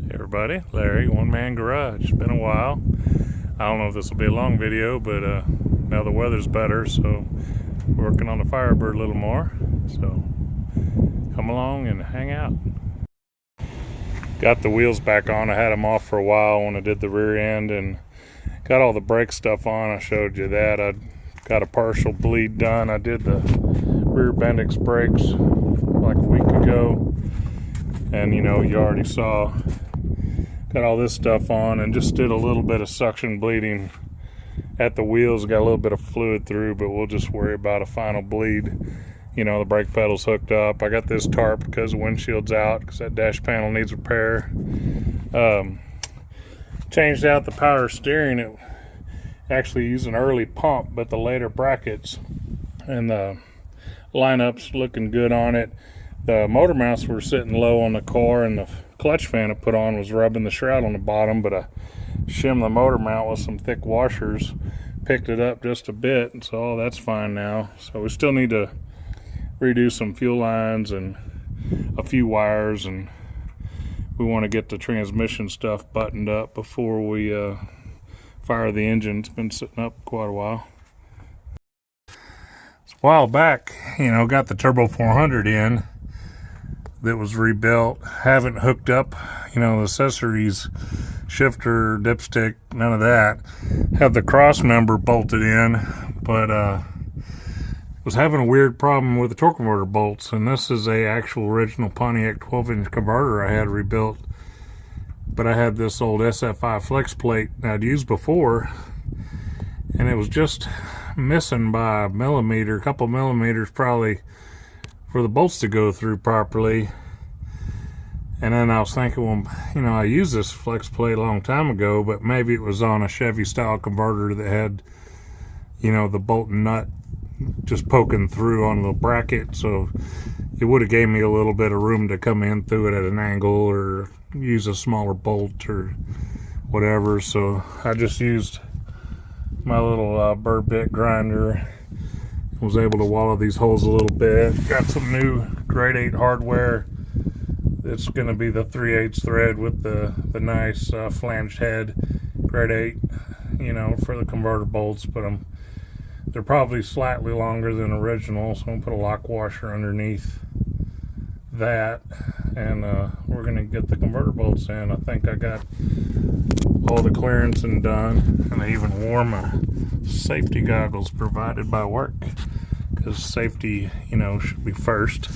Hey everybody, Larry, One Man Garage. It's been a while. I don't know if this will be a long video, but now the weather's better, so working on the Firebird a little more. So come along and hang out. Got the wheels back on. I had them off for a while when I did the rear end and got all the brake stuff on. I showed you that. I got a partial bleed done. I did the rear Bendix brakes like a week ago, and you already saw. Got all this stuff on and just did a little bit of suction bleeding at the wheels. Got a little bit of fluid through, but we'll just worry about a final bleed. The brake pedal's hooked up. I got this tarp because the windshield's out because that dash panel needs repair. Changed out the power steering. It actually used an early pump, but the later brackets and the lineup's looking good on it. The motor mounts were sitting low on the car, and the clutch fan I put on was rubbing the shroud on the bottom, but I shimmed the motor mount with some thick washers, picked it up just a bit, and so that's fine now. So we still need to redo some fuel lines and a few wires, and we want to get the transmission stuff buttoned up before we fire the engine. It's been sitting up quite a while. A while back, got the Turbo 400 in. That was rebuilt. Haven't hooked up, the accessories, shifter, dipstick, none of that. Have the cross member bolted in, but was having a weird problem with the torque converter bolts. And this is a actual original Pontiac 12-inch converter I had rebuilt, but I had this old SFI flex plate I'd used before, and it was just missing by a millimeter, a couple millimeters probably, for the bolts to go through properly. And then I was thinking, well, I used this flex plate a long time ago, but maybe it was on a Chevy style converter that had, the bolt and nut just poking through on the bracket, so it would have gave me a little bit of room to come in through it at an angle or use a smaller bolt or whatever. So I just used my little burr bit grinder. Was able to wallow these holes a little bit. Got some new grade 8 hardware. It's going to be the 3/8 thread with the nice flanged head, grade 8, for the converter bolts. But they're probably slightly longer than original, so I'm going to put a lock washer underneath that, and we're going to get the converter bolts in. I think I got all the clearance and done, and I even wore my safety goggles provided by work, because safety should be first,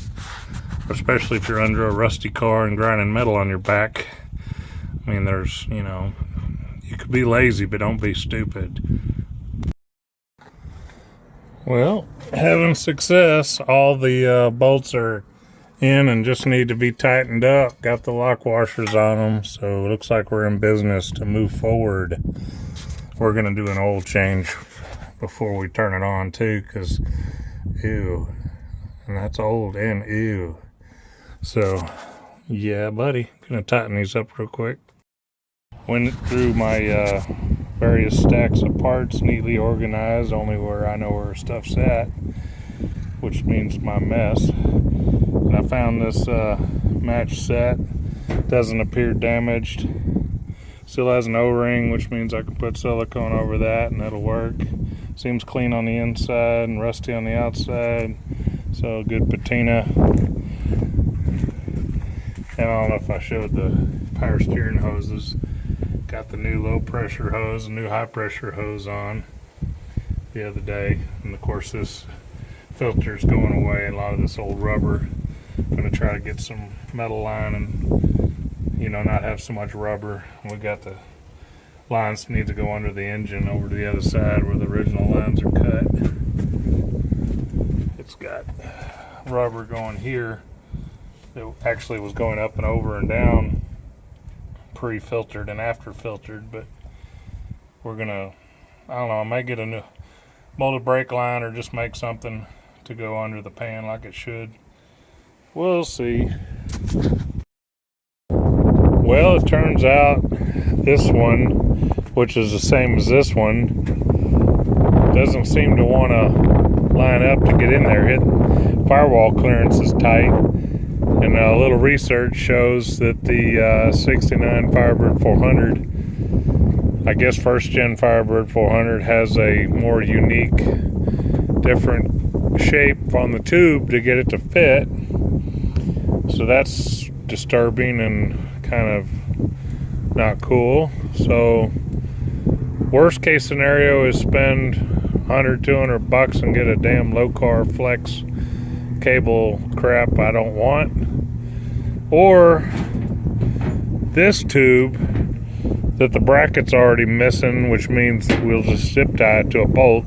especially if you're under a rusty car and grinding metal on your back. I mean, there's you could be lazy, but don't be stupid. Well, having success. All the bolts are in and just need to be tightened up. Got the lock washers on them, so it looks like we're in business to move forward. We're gonna do an oil change before we turn it on too, because ew, and that's old and ew. So yeah, buddy, gonna tighten these up real quick. Went through my various stacks of parts, neatly organized, only where I know where stuff's at, which means my mess. And I found this match set. Doesn't appear damaged. Still has an O-ring, which means I can put silicone over that and it'll work. Seems clean on the inside and rusty on the outside, so good patina. And I don't know if I showed the power steering hoses. Got the new low pressure hose and new high pressure hose on the other day, and of course this filter is going away, a lot of this old rubber. I'm going to try to get some metal line and not have so much rubber. We got the lines need to go under the engine over to the other side where the original lines are cut. It's got rubber going here that actually was going up and over and down, pre-filtered and after filtered, but we're gonna, I don't know, I might get a new molded brake line or just make something to go under the pan like it should. We'll see. Well, it turns out this one, which is the same as this one, doesn't seem to want to line up to get in there. Firewall clearance is tight, And a little research shows that the 69 Firebird 400, I guess first gen Firebird 400, has a more unique, different shape on the tube to get it to fit. So that's disturbing and kind of not cool. So worst case scenario is spend $100-200 and get a damn low car flex cable crap I don't want, or this tube that the bracket's already missing, which means we'll just zip tie it to a bolt,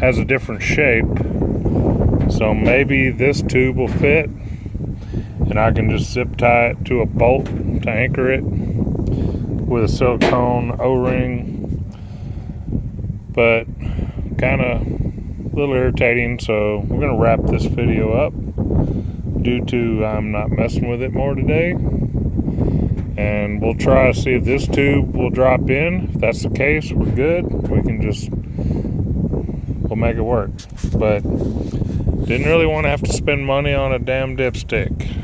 has a different shape. So maybe this tube will fit and I can just zip tie it to a bolt to anchor it with a silicone O-ring. But kind of a little irritating, so we're going to wrap this video up due to I'm not messing with it more today. And we'll try to see if this tube will drop in. If that's the case, we're good. We can just, we'll make it work. But didn't really want to have to spend money on a damn dipstick.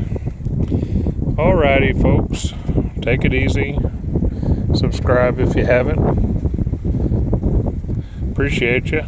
Alrighty, folks. Take it easy. Subscribe if you haven't. Appreciate you.